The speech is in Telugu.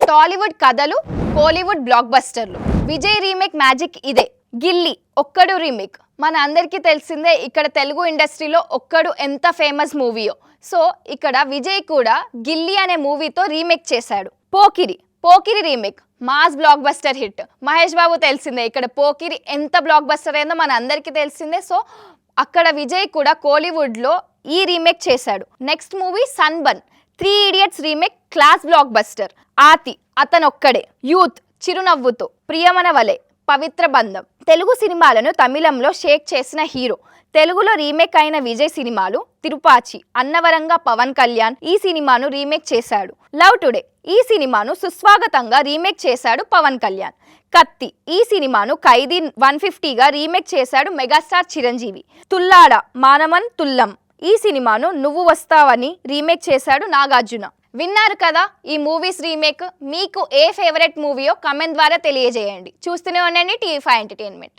టాలీవుడ్ కథలు, కోలీవుడ్ బ్లాక్ బస్టర్లు. విజయ్ రీమేక్ మ్యాజిక్ ఇదే. గిల్లీ ఒక్కడు రీమేక్ మన అందరికీ తెలిసిందే. ఇక్కడ తెలుగు ఇండస్ట్రీలో ఒక్కడు ఎంత ఫేమస్ మూవీయో. సో ఇక్కడ విజయ్ కూడా గిల్లీ అనే మూవీతో రీమేక్ చేశాడు. Pokiri remake mass blockbuster hit. Mahesh Babu తెలిసిందే, ఇక్కడ పోకిరి ఎంత బ్లాక్ బస్టర్ అయిందో మన అందరికీ తెలిసిందే. సో అక్కడ విజయ్ కూడా కోలీవుడ్లో ఈ రీమేక్ చేశాడు. నెక్స్ట్ మూవీ సన్బర్న్, 3 Idiots remake class blockbuster. Aathi Athanokkade, youth చిరునవ్వుతో, ప్రియమన వలె, పవిత్ర బంధం. తెలుగు సినిమాలను తమిళంలో షేక్ చేసిన హీరో. తెలుగులో రీమేక్ అయిన విజయ్ సినిమాలు తిరుపాచి, అన్నవరంగా పవన్ కళ్యాణ్ ఈ సినిమాను రీమేక్ చేశాడు. లవ్ టుడే ఈ సినిమాను సుస్వాగతంగా రీమేక్ చేశాడు పవన్ కళ్యాణ్. కత్తి ఈ సినిమాను ఖైదీ 150గా రీమేక్ చేశాడు మెగాస్టార్ చిరంజీవి. తుల్లాడ మానమన్ తుల్లం ఈ సినిమాను నువ్వు వస్తావని రీమేక్ చేశాడు నాగార్జున. విన్నారు కదా ఈ మూవీస్ రీమేక్. మీకు ఏ ఫేవరెట్ మూవీయో కమెంట్ ద్వారా తెలియజేయండి. చూస్తూనే ఉండండి టీవీ5 ఎంటర్టైన్మెంట్.